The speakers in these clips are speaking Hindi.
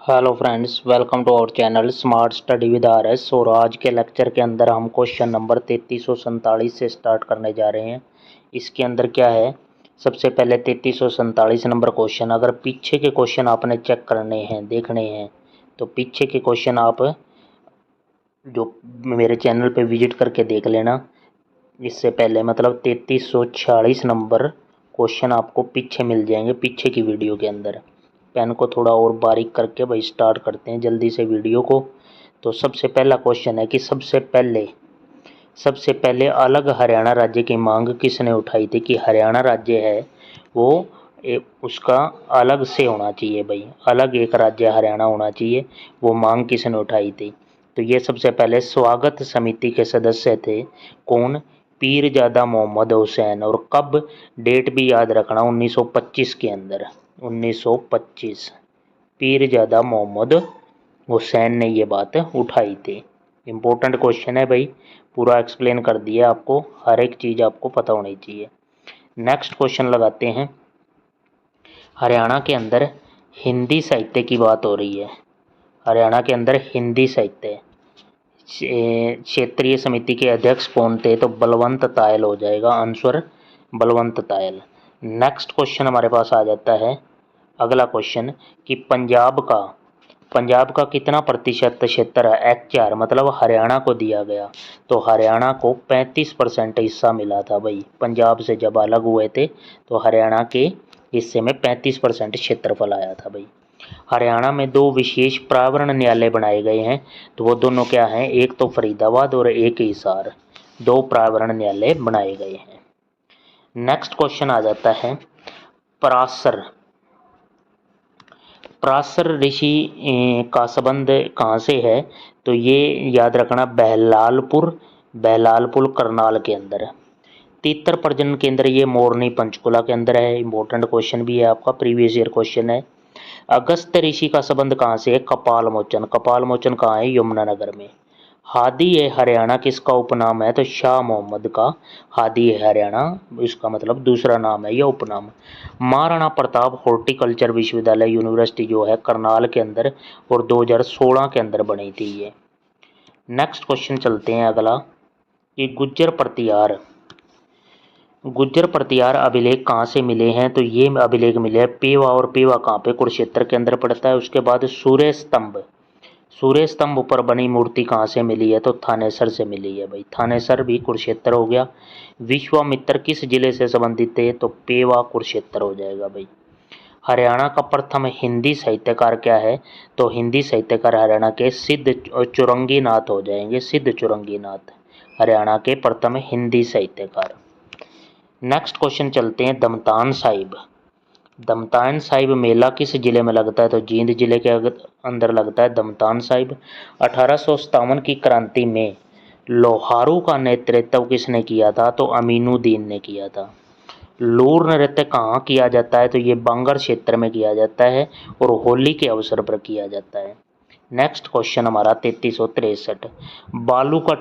Hello friends, welcome to our channel smart study with R S. और आज के लेक्चर के अंदर हम क्वेश्चन नंबर 3347 से स्टार्ट करने जा रहे हैं। इसके अंदर क्या है, सबसे पहले 3347 नंबर क्वेश्चन। अगर पीछे के क्वेश्चन आपने चेक करने हैं, देखने हैं, तो पीछे के क्वेश्चन आप जो मेरे चैनल पे विजिट करके देख लेना। इससे पहले मतलब 3346 नंबर क्वेश्चन आपको पीछे मिल जाएंगे, पीछे की वीडियो के अंदर। पेन को थोड़ा और बारीक करके भाई स्टार्ट करते हैं जल्दी से वीडियो को। तो सबसे पहला क्वेश्चन है कि सबसे पहले अलग हरियाणा राज्य की मांग किसने उठाई थी। कि हरियाणा राज्य है वो उसका अलग से होना चाहिए भाई, अलग एक राज्य हरियाणा होना चाहिए, वो मांग किसने उठाई थी। तो ये सबसे पहले स्वागत समिति के सदस्य थे। कौन? पीरजादा मोहम्मद हुसैन। और कब? डेट भी याद रखना, 1925 के अंदर, 1925 पीरजादा मोहम्मद हुसैन ने ये बात उठाई थी। इम्पोर्टेंट क्वेश्चन है भाई, पूरा एक्सप्लेन कर दिया आपको, हर एक चीज़ आपको पता होनी चाहिए। नेक्स्ट क्वेश्चन लगाते हैं। हरियाणा के अंदर हिंदी साहित्य की बात हो रही है। हरियाणा के अंदर हिंदी साहित्य क्षेत्रीय समिति के अध्यक्ष कौन थे? तो बलवंत तायल हो जाएगा answer, Balwant Tayal. Next question हमारे पास आ जाता है, अगला क्वेश्चन, कि पंजाब का कितना प्रतिशत क्षेत्र है? HR मतलब हरियाणा को दिया गया। तो हरियाणा को 35% हिस्सा मिला था भाई। पंजाब से जब अलग हुए थे तो हरियाणा के हिस्से में 35% क्षेत्रफल आया था भाई। हरियाणा में 2 विशेष प्रावरण न्यायालय बनाए गए हैं। तो वो दोनों क्या हैं? एक तो फरीदाबाद और एक हिसार। 2 प्रावरण न्यायालय बनाए गए हैं। नेक्स्ट क्वेश्चन आ जाता है, पराशर पराशर ऋषि का संबंध कहाँ से है? तो ये याद रखना, बहलालपुर करनाल के अंदर। तीतर प्रजनन केंद्र ये मोरनी पंचकुला के अंदर है। इंपॉर्टेंट क्वेश्चन भी है आपका, प्रीवियस ईयर क्वेश्चन है। अगस्त ऋषि का संबंध कहाँ से है? कपाल मोचन कहाँ है? यमुनानगर में। हादी ए हरियाणा किसका उपनाम है? तो शाह मोहम्मद का हादी ए हरियाणा इसका मतलब दूसरा नाम है या उपनाम। महाराणा प्रताप हॉर्टिकल्चर विश्वविद्यालय यूनिवर्सिटी जो है करनाल के अंदर, और 2016 के अंदर बनी थी ये। नेक्स्ट क्वेश्चन चलते हैं अगला, कि गुज्जर प्रतिहार अभिलेख कहाँ से मिले हैं? तो ये अभिलेख मिले हैं पेवा। और पेवा कहाँ पे? कुरुक्षेत्र के अंदर पड़ता है। उसके बाद सूर्य स्तंभ पर बनी मूर्ति कहाँ से मिली है? तो थानेसर से मिली है भाई। थानेसर भी कुरुक्षेत्र हो गया। विश्वामित्र किस जिले से संबंधित थे? तो पेवा कुरुक्षेत्र हो जाएगा भाई। हरियाणा का प्रथम हिंदी साहित्यकार क्या है? तो हिंदी साहित्यकार हरियाणा के सिद्ध चुरंगी नाथ हो जाएंगे, सिद्ध चुरंगी नाथ हरियाणा के प्रथम हिंदी साहित्यकार। नेक्स्ट क्वेश्चन चलते हैं, दमतान साहिब मेला किस जिले में लगता है? तो जींद जिले के अंदर लगता है दमतान साहिब। 1857 की क्रांति में लोहारू का नेतृत्व किसने किया था? तो अमीनुद्दीन ने किया था। लूर नृत्य कहाँ किया जाता है? तो ये बांगर क्षेत्र में किया जाता है और होली के अवसर पर किया जाता है। नेक्स्ट क्वेश्चन हमारा 3363, बालू का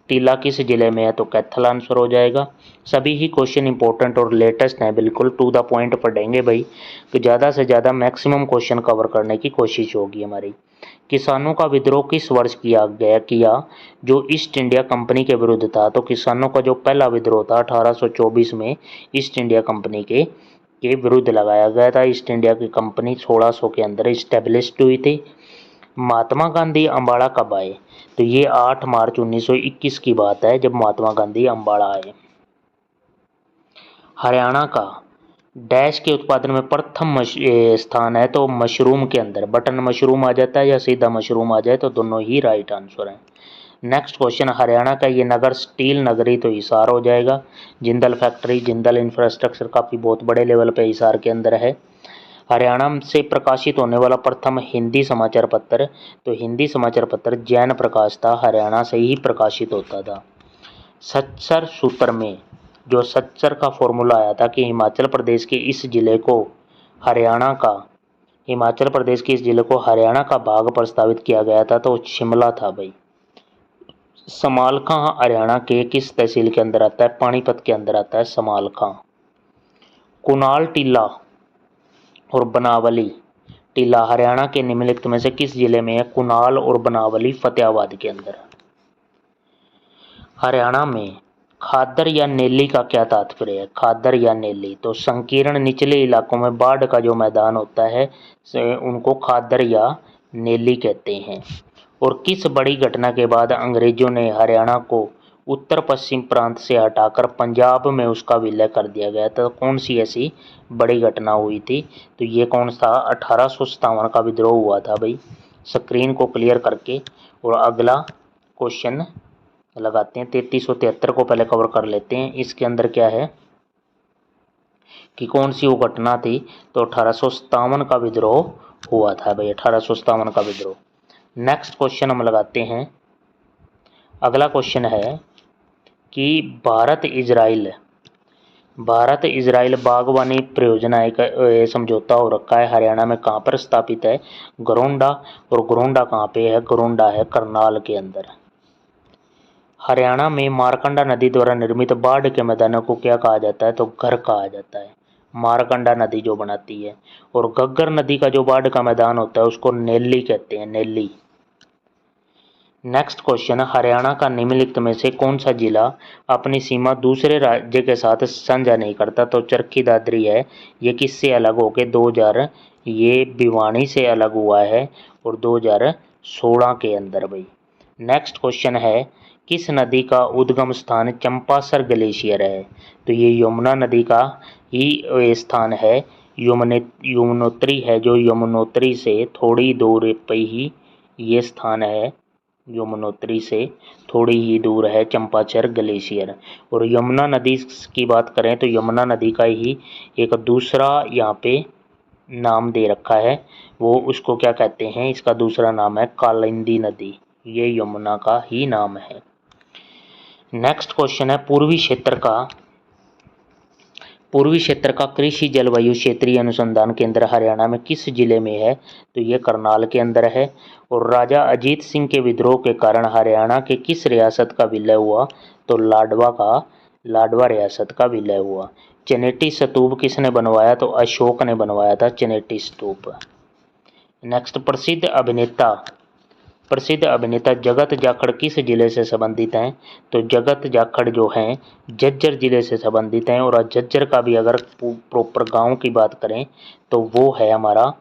टीला किस जिले में है? तो कैथल आंसर हो जाएगा। सभी ही क्वेश्चन इंपॉर्टेंट और लेटेस्ट हैं, बिल्कुल टू द पॉइंट पढ़ेंगे भाई, कि ज़्यादा से ज़्यादा मैक्सिमम क्वेश्चन कवर करने की कोशिश होगी हमारी। किसानों का विद्रोह किस वर्ष किया जो ईस्ट इंडिया कंपनी के विरुद्ध था? तो किसानों का जो पहला विद्रोह था 1824 में ईस्ट इंडिया कंपनी के विरुद्ध लगाया गया था। ईस्ट इंडिया की कंपनी 1600 के अंदर इस्टेब्लिश्ड हुई थी। महात्मा गांधी अम्बाड़ा कब आए? तो ये 8 मार्च 1921 की बात है जब महात्मा गांधी अम्बाड़ा आए। हरियाणा का डैश के उत्पादन में प्रथम स्थान है? तो मशरूम के अंदर। बटन मशरूम आ जाता है या सीधा मशरूम आ जाए तो दोनों ही राइट आंसर हैं। नेक्स्ट क्वेश्चन, हरियाणा का ये नगर स्टील नगरी, तो हिसार हो जाएगा। जिंदल फैक्ट्री, जिंदल इंफ्रास्ट्रक्चर काफ़ी बहुत बड़े लेवल पे हिसार के अंदर है। हरियाणा से प्रकाशित होने वाला प्रथम हिंदी समाचार पत्र, तो हिंदी समाचार पत्र जैन प्रकाश था, हरियाणा से ही प्रकाशित होता था। सच्चर सूत्र में जो सच्चर का फॉर्मूला आया था कि हिमाचल प्रदेश के इस जिले को हरियाणा का भाग प्रस्तावित किया गया था, तो शिमला था भाई। समालखां हरियाणा के किस तहसील के अंदर आता है? पानीपत के अंदर आता है समालखां। कुनाल टीला और बनावली टीला हरियाणा के निम्नलिखित में से किस जिले में है? कुनाल और बनावली फतेहाबाद के अंदर। हरियाणा में खादर या नेली का क्या तात्पर्य है? खादर या नेली, तो संकीर्ण निचले इलाकों में बाढ़ का जो मैदान होता है उनको खादर या नेली कहते हैं। और किस बड़ी घटना के बाद अंग्रेजों ने हरियाणा को उत्तर पश्चिम प्रांत से हटाकर पंजाब में उसका विलय कर दिया गया था? तो कौन सी ऐसी बड़ी घटना हुई थी? तो ये कौन सा 1857 का विद्रोह हुआ था भाई। स्क्रीन को क्लियर करके और अगला क्वेश्चन लगाते हैं। 3373 को पहले कवर कर लेते हैं। इसके अंदर क्या है कि कौन सी वो घटना थी? तो 1857 का विद्रोह हुआ था भाई, 1857 का विद्रोह। नेक्स्ट क्वेश्चन हम लगाते हैं। अगला क्वेश्चन है कि भारत इजराइल बागवानी परियोजना एक समझौता हो रखा है हरियाणा में कहाँ पर स्थापित है? गरोंडा। और गरोंडा कहाँ पे है? गरोंडा है करनाल के अंदर। हरियाणा में मारकंडा नदी द्वारा निर्मित बाढ़ के मैदानों को क्या कहा जाता है? तो घर कहा जाता है, मारकंडा नदी जो बनाती है। और घग्गर नदी का जो बाढ़ का मैदान होता है उसको नेली कहते हैं, नेली। नेक्स्ट क्वेश्चन, हरियाणा का निम्नलिखित में से कौन सा जिला अपनी सीमा दूसरे राज्य के साथ साझा नहीं करता? तो चरखी दादरी है। ये किससे अलग होके 2000 ये भिवानी से अलग हुआ है और 2016 के अंदर भाई। नेक्स्ट क्वेश्चन है, किस नदी का उद्गम स्थान चंपासर ग्लेशियर है? तो ये यमुना नदी का ही स्थान है। यमुनोत्री है, जो यमुनोत्री से थोड़ी दूर पे ही ये स्थान है। यमुनोत्री से थोड़ी ही दूर है चंपासर ग्लेशियर। और यमुना नदी की बात करें तो यमुना नदी का ही एक दूसरा यहाँ पे नाम दे रखा है, वो उसको क्या कहते हैं? इसका दूसरा नाम है कालिंदी नदी। ये यमुना का ही नाम है। नेक्स्ट क्वेश्चन है, पूर्वी क्षेत्र का कृषि जलवायु क्षेत्रीय अनुसंधान केंद्र हरियाणा में किस जिले में है? तो ये करनाल के अंदर है। और राजा अजीत सिंह के विद्रोह के कारण हरियाणा के किस रियासत का विलय हुआ? तो लाडवा रियासत का विलय हुआ। चनेटी स्तूप किसने बनवाया? तो अशोक ने बनवाया था चनेटी स्तूप। नेक्स्ट, प्रसिद्ध अभिनेता जगत जाखड़ किस जिले से संबंधित हैं? तो जगत जाखड़ जो हैं झज्जर जिले से संबंधित हैं। और झज्जर का भी अगर प्रॉपर गांव की बात करें तो वो है हमारा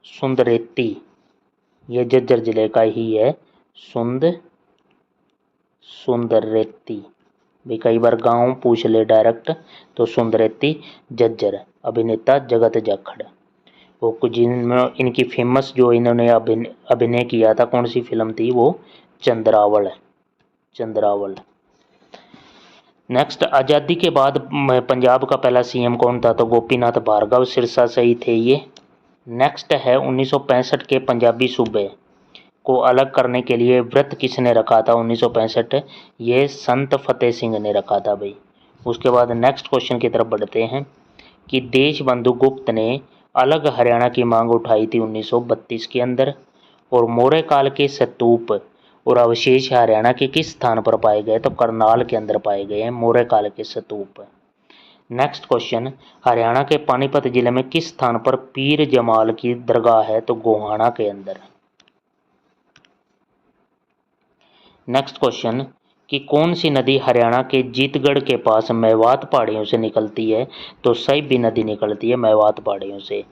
सुंदरेती। ये झज्जर जिले का ही है सुंदरेती। भी कई बार गांव पूछ ले डायरेक्ट तो सुंदरेती झज्जर। अभिनेता जगत जाखड़। वो कुछ जिनमें इनकी फेमस जो इन्होंने अभिनय किया था, कौन सी फिल्म थी वो? चंद्रावल। नेक्स्ट, आज़ादी के बाद पंजाब का पहला सीएम कौन था? तो गोपीनाथ भार्गव सिरसा से ही थे ये। नेक्स्ट है 1965 के पंजाबी सूबे को अलग करने के लिए व्रत किसने रखा था? 1965 ये संत फतेह सिंह ने रखा था भाई। उसके बाद नेक्स्ट क्वेश्चन की तरफ बढ़ते हैं कि देशबंधु गुप्त ने अलग हरियाणा की मांग उठाई थी 1932 के अंदर। और मौर्य काल के स्तूप और अवशेष हरियाणा के किस स्थान पर पाए गए? तो करनाल के अंदर पाए गए हैं मौर्य काल के स्तूप। नेक्स्ट क्वेश्चन, हरियाणा के पानीपत जिले में किस स्थान पर पीर जमाल की दरगाह है? तो गोहाना के अंदर। नेक्स्ट क्वेश्चन कि कौन सी नदी हरियाणा के जीतगढ़ के पास मेवात पहाड़ियों से निकलती है? तो सैबी नदी निकलती है मेवात पहाड़ियों से।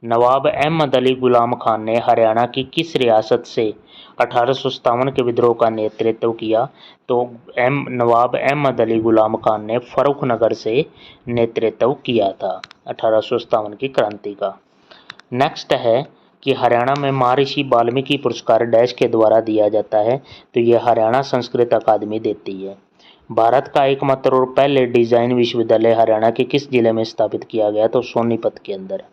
नवाब अहमद अली गुलाम खान ने हरियाणा की किस रियासत से 1857 के विद्रोह का नेतृत्व किया? तो नवाब अहमद अली गुलाम खान ने फर्रुखनगर से नेतृत्व किया था 1857 की क्रांति का। नेक्स्ट है कि हरियाणा में महर्षि वाल्मीकि पुरस्कार डैश के द्वारा दिया जाता है? तो ये हरियाणा संस्कृत अकादमी देती है। भारत का एकमात्र और पहले डिजाइन विश्वविद्यालय हरियाणा के किस जिले में स्थापित किया गया? तो सोनीपत के अंदर।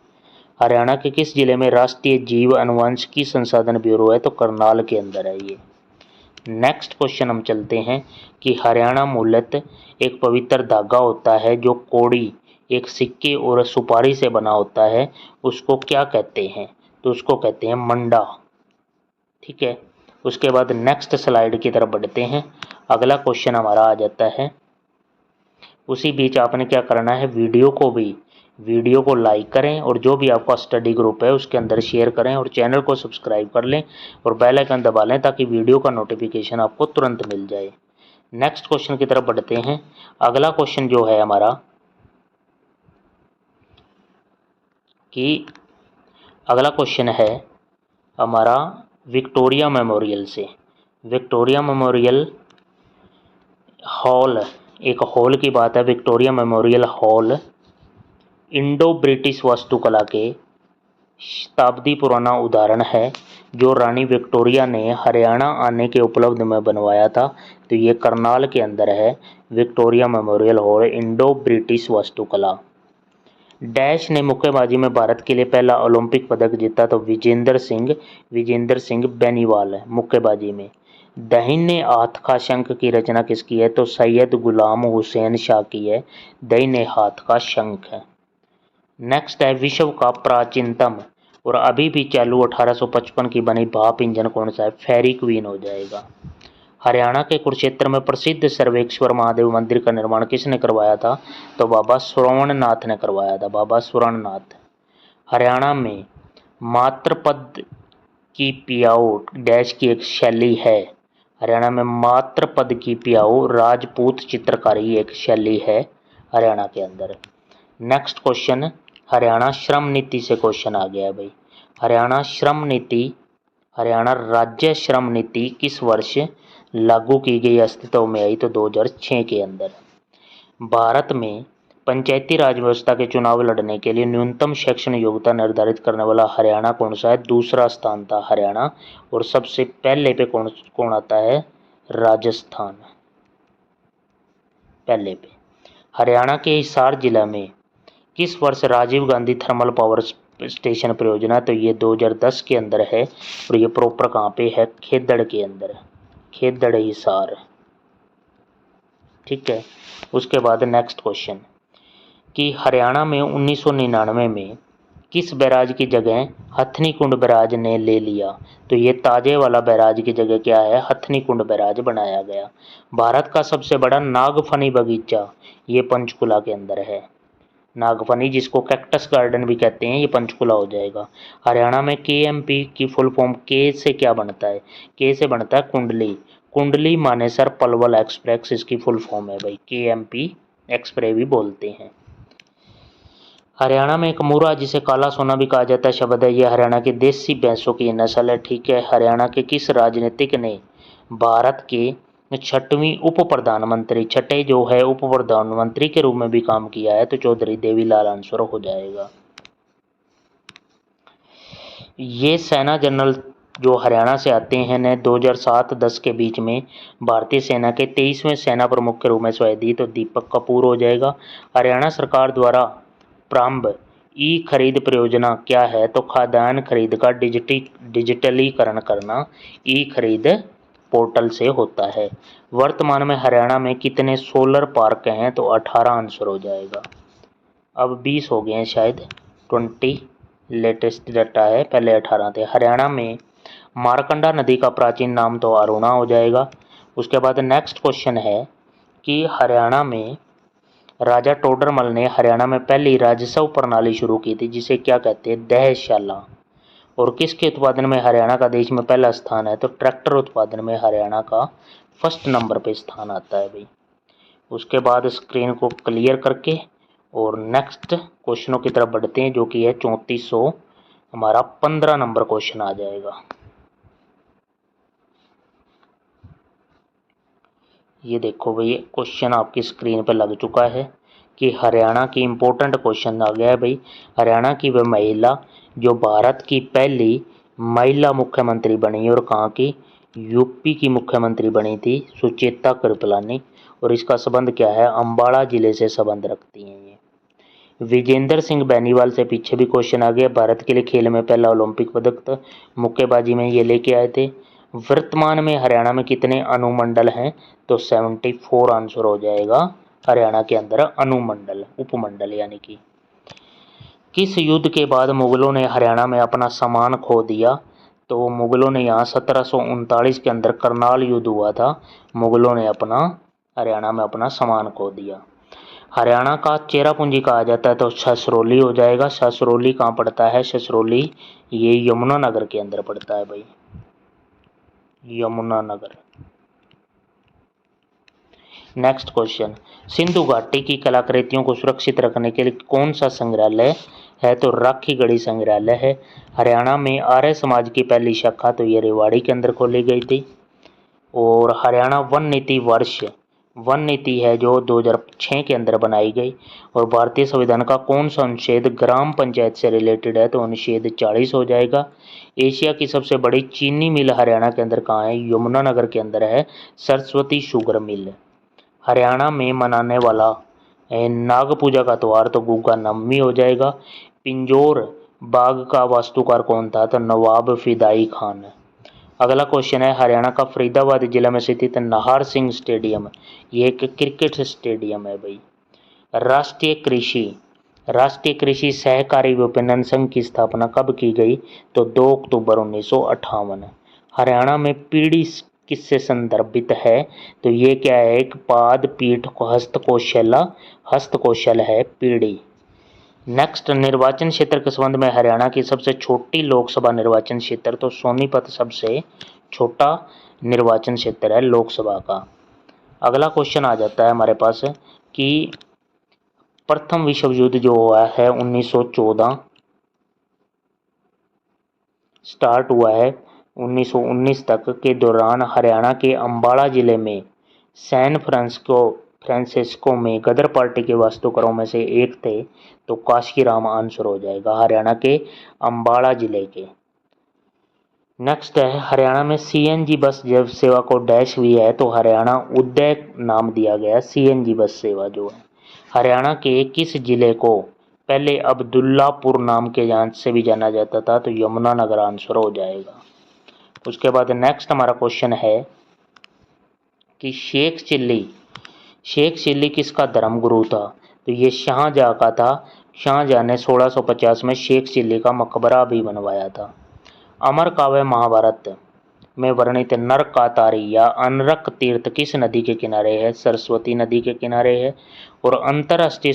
हरियाणा के किस जिले में राष्ट्रीय जीव अनुवंशिकी संसाधन ब्यूरो है? तो करनाल के अंदर है ये। नेक्स्ट क्वेश्चन हम चलते हैं कि हरियाणा मूलतः एक पवित्र धागा होता है जो कौड़ी एक सिक्के और सुपारी से बना होता है, उसको क्या कहते हैं? तो उसको कहते हैं मंडा। ठीक है। उसके बाद नेक्स्ट स्लाइड की तरफ बढ़ते हैं। अगला क्वेश्चन हमारा आ जाता है। उसी बीच आपने क्या करना है, वीडियो को भी वीडियो को लाइक करें और जो भी आपका स्टडी ग्रुप है उसके अंदर शेयर करें और चैनल को सब्सक्राइब कर लें और बेल आइकन दबा लें ताकि वीडियो का नोटिफिकेशन आपको तुरंत मिल जाए। नेक्स्ट क्वेश्चन की तरफ बढ़ते हैं। अगला क्वेश्चन जो है हमारा कि अगला क्वेश्चन है हमारा विक्टोरिया मेमोरियल से। विक्टोरिया मेमोरियल हॉल, एक हॉल की बात है। Victoria memorial hall Indo British वास्तुकला के शताब्दी पुराना उदाहरण है जो रानी विक्टोरिया ने हरियाणा आने के उपलब्ध में बनवाया था। तो ये करनाल के अंदर है Victoria memorial hall Indo British वास्तुकला। डैश ने मुक्केबाजी में भारत के लिए पहला ओलंपिक पदक जीता। तो विजेंद्र सिंह बेनीवाल मुक्केबाजी में। दाहिने हाथ का शंख की रचना किसकी है? तो सैयद गुलाम हुसैन शाह की है दाहिने हाथ का शंख है। नेक्स्ट है विश्व का प्राचीनतम और अभी भी चालू 1855 की बनी भाप इंजन कौन सा है? फेरी क्वीन हो जाएगा। हरियाणा के कुरुक्षेत्र में प्रसिद्ध सर्वेश्वर महादेव मंदिर का निर्माण किसने करवाया था? तो बाबा स्वर्ण ने करवाया था, बाबा स्वर्ण। हरियाणा में मातृपद की पियाओ डैश की एक शैली है। हरियाणा में मातृपद की पियाओ राजपूत चित्रकारी एक शैली है हरियाणा के अंदर। नेक्स्ट क्वेश्चन हरियाणा श्रम नीति से क्वेश्चन आ गया है भाई। हरियाणा राज्य श्रम नीति किस वर्ष लागू की गई, अस्तित्व में आई? तो 2006 के अंदर। भारत में पंचायती राज व्यवस्था के चुनाव लड़ने के लिए न्यूनतम शैक्षणिक योग्यता निर्धारित करने वाला हरियाणा कौन सा है? दूसरा स्थान था हरियाणा। और सबसे पहले पे कौन आता है? राजस्थान पहले पे। हरियाणा के हिसार जिला में किस वर्ष Rajiv Gandhi thermal power station परियोजना? तो ये 2010 के अंदर है और ये प्रॉपर कहाँ पे है? खेदड़ के अंदर, खेदड़ हिसार। ठीक है। उसके बाद नेक्स्ट क्वेश्चन कि हरियाणा में 1999 में किस बैराज की जगह हथनी कुंड बैराज ने ले लिया? तो ये ताजे वाला बैराज की जगह क्या है? हथनी कुंड बैराज बनाया गया। भारत का सबसे बड़ा नागफनी बगीचा ये पंचकुला के अंदर है। नागफनी जिसको कैक्टस गार्डन भी कहते हैं ये पंचकुला हो जाएगा। हरियाणा में KMP की फुल फॉर्म के से क्या बनता है? के से बनता है कुंडली। कुंडली मानेसर पलवल एक्सप्रेस इसकी फुल फॉर्म है भाई। KMP एक्सप्रेस भी बोलते हैं। हरियाणा में एक मुरा जिसे काला सोना भी कहा जाता है शब्द है। ये हरियाणा की देसी भैंसों की नस्ल है। ठीक है। हरियाणा के किस राजनीतिक ने भारत के छठवीं उप प्रधानमंत्री छठे जो है उप प्रधानमंत्री के रूप में भी काम किया है? तो चौधरी देवीलाल आंसर हो जाएगा। ये सेना जनरल जो हरियाणा से आते हैं ने 2007-10 के बीच में भारतीय सेना के 23वें सेना प्रमुख के रूप में सेवाएं दी। तो दीपक कपूर हो जाएगा। हरियाणा सरकार द्वारा प्रारंभ ई खरीद परियोजना क्या है? तो खाद्यान्न खरीद का डिजिटलीकरण करना ई खरीद पोर्टल से होता है। वर्तमान में हरियाणा में कितने सोलर पार्क हैं? तो 18 आंसर हो जाएगा। अब 20 हो गए हैं शायद, 20 लेटेस्ट डाटा है, पहले 18 थे। हरियाणा में मारकंडा नदी का प्राचीन नाम तो अरुणा हो जाएगा। उसके बाद नेक्स्ट क्वेश्चन है कि हरियाणा में राजा टोडरमल ने हरियाणा में पहली राजस्व प्रणाली शुरू की थी जिसे क्या कहते हैं? दहशाला। और किसके उत्पादन में हरियाणा का देश में पहला स्थान है? तो ट्रैक्टर उत्पादन में हरियाणा का फर्स्ट नंबर पे स्थान आता है भाई। उसके बाद स्क्रीन को क्लियर करके और नेक्स्ट क्वेश्चनों की तरफ बढ़ते हैं जो कि है 3400, हमारा 15 नंबर क्वेश्चन आ जाएगा। ये देखो भाई क्वेश्चन आपकी स्क्रीन पर लग चुका है कि हरियाणा की इम्पोर्टेंट क्वेश्चन आ गया है भाई। हरियाणा की वह महिला जो भारत की पहली महिला मुख्यमंत्री बनी और कहाँ की? यूपी की मुख्यमंत्री बनी थी सुचेता कृपलानी। और इसका संबंध क्या है? अम्बाड़ा जिले से संबंध रखती हैं ये। विजेंद्र सिंह बेनीवाल से पीछे भी क्वेश्चन आ गया। भारत के लिए खेल में पहला ओलंपिक पदक मुक्केबाजी में ये लेके आए थे। वर्तमान में हरियाणा में कितने अनुमंडल हैं? तो 74 आंसर हो जाएगा हरियाणा के अंदर अनुमंडल उपमंडल यानी कि। किस युद्ध के बाद मुगलों ने हरियाणा में अपना सामान खो दिया? तो मुगलों ने यहाँ 1739 के अंदर करनाल युद्ध हुआ था। मुगलों ने अपना हरियाणा में अपना सामान खो दिया। हरियाणा का चेरापूंजी कहा जाता है तो छछरौली हो जाएगा। छछरौली कहाँ पड़ता है? छछरौली ये यमुनानगर के अंदर पड़ता है भाई, यमुनानगर। नेक्स्ट क्वेश्चन, सिंधु घाटी की कलाकृतियों को सुरक्षित रखने के लिए कौन सा संग्रहालय है? तो राखीगढ़ी संग्रहालय है। हरियाणा में आर्य समाज की पहली शाखा तो ये रेवाड़ी के अंदर खोली गई थी। और हरियाणा वन नीति वर्ष, वन नीति है जो 2006 के अंदर बनाई गई। और भारतीय संविधान का कौन सा अनुच्छेद ग्राम पंचायत से रिलेटेड है? तो अनुच्छेद 40 हो जाएगा। एशिया की सबसे बड़ी चीनी मिल हरियाणा के अंदर कहाँ है? यमुनानगर के अंदर है, सरस्वती शुगर मिल। हरियाणा में मनाने वाला नाग पूजा का त्यौहार तो गुग्गा नवमी हो जाएगा। पिंजौर बाग का वास्तुकार कौन था? तो नवाब फिदाई खान। अगला क्वेश्चन है, हरियाणा का फरीदाबाद जिला में स्थित नाहर सिंह स्टेडियम, ये एक क्रिकेट स्टेडियम है भाई। राष्ट्रीय कृषि सहकारी विपणन संघ की स्थापना कब की गई? तो 2 अक्टूबर 1958। हरियाणा में पीढ़ी किससे संदर्भित है? तो ये क्या है? एक पाद पीठ हस्तकौशल है पीढ़ी। नेक्स्ट, निर्वाचन क्षेत्र के संबंध में हरियाणा की सबसे छोटी लोकसभा निर्वाचन क्षेत्र तो सोनीपत सबसे छोटा निर्वाचन क्षेत्र है लोकसभा का। अगला क्वेश्चन आ जाता है हमारे पास कि प्रथम विश्व युद्ध जो हुआ है 1914 स्टार्ट हुआ है 1919 तक के दौरान हरियाणा के अम्बाला जिले में सैन फ्रांसिस्को में गदर पार्टी के वास्तुकारों में से एक थे तो काशीराम आंसर हो जाएगा, हरियाणा के अम्बाला जिले के। नेक्स्ट है, हरियाणा में सीएनजी बस जब सेवा को डैश हुई है तो हरियाणा उदय नाम दिया गया सीएनजी बस सेवा जो है। हरियाणा के किस जिले को पहले अब्दुल्लापुर नाम के जान से भी जाना जाता था? तो यमुनानगर आंसर हो जाएगा। उसके बाद नेक्स्ट हमारा क्वेश्चन है कि शेख चिल्ली किसका धर्मगुरु था? तो ये शाहजहाँ का था। शाहजहाँ ने 1650 में शेख चिल्ली का मकबरा भी बनवाया था। अमर काव्य महाभारत में वर्णित नरकातारी या अनरक तीर्थ किस नदी के किनारे है? सरस्वती नदी के किनारे है। और अंतर्राष्ट्रीय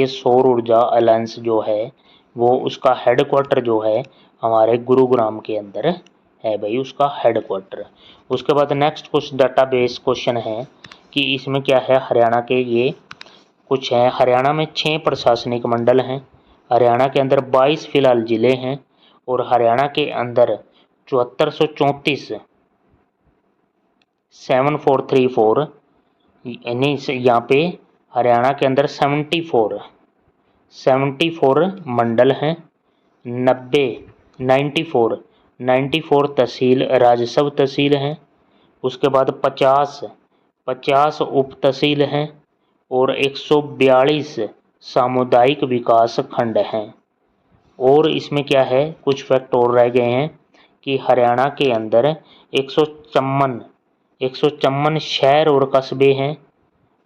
सौर ऊर्जा अलायंस जो है वो उसका हेडक्वार्टर जो है हमारे गुरुग्राम के अंदर है भाई, उसका हेडक्वार्टर। उसके बाद नेक्स्ट कुछ डाटाबेस क्वेश्चन है कि इसमें क्या है, हरियाणा के ये कुछ हैं। हरियाणा में 6 प्रशासनिक मंडल हैं। हरियाणा के अंदर 22 फिलहाल जिले हैं। और हरियाणा के अंदर 7434 7434 यानी यहाँ पे हरियाणा के अंदर 74 मंडल हैं। 94 तहसील राजस्व तहसील हैं। उसके बाद 50 उप तहसील हैं और 142 सामुदायिक विकास खंड हैं। और इसमें क्या है, कुछ फैक्ट और रह गए हैं कि हरियाणा के अंदर 154 शहर और कस्बे हैं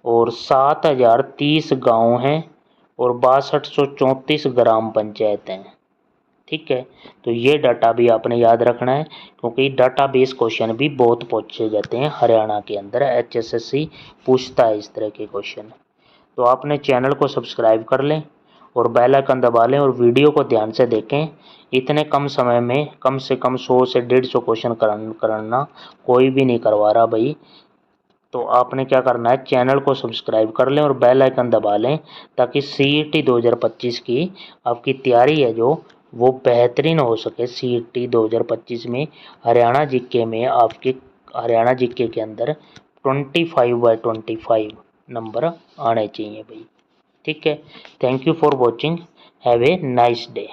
और 7030 गांव हैं और 6234 ग्राम पंचायत हैं। ठीक है, तो ये डाटा भी आपने याद रखना है क्योंकि डाटाबेस क्वेश्चन भी बहुत पूछे जाते हैं हरियाणा के अंदर। HSSC पूछता है इस तरह के क्वेश्चन। तो आपने चैनल को सब्सक्राइब कर लें और बेल आइकन दबा लें और वीडियो को ध्यान से देखें। इतने कम समय में कम से कम 100 से 150 क्वेश्चन करना कोई भी नहीं करवा रहा भाई। तो आपने क्या करना है, चैनल को सब्सक्राइब कर लें और बेल आइकन दबा लें ताकि CET 2025 की आपकी तैयारी है जो वो बेहतरीन हो सके। CET 2025 में हरियाणा जीके में आपके हरियाणा जीके के अंदर 25/25 नंबर आने चाहिए भाई। ठीक है, thank you for watching, have a nice day.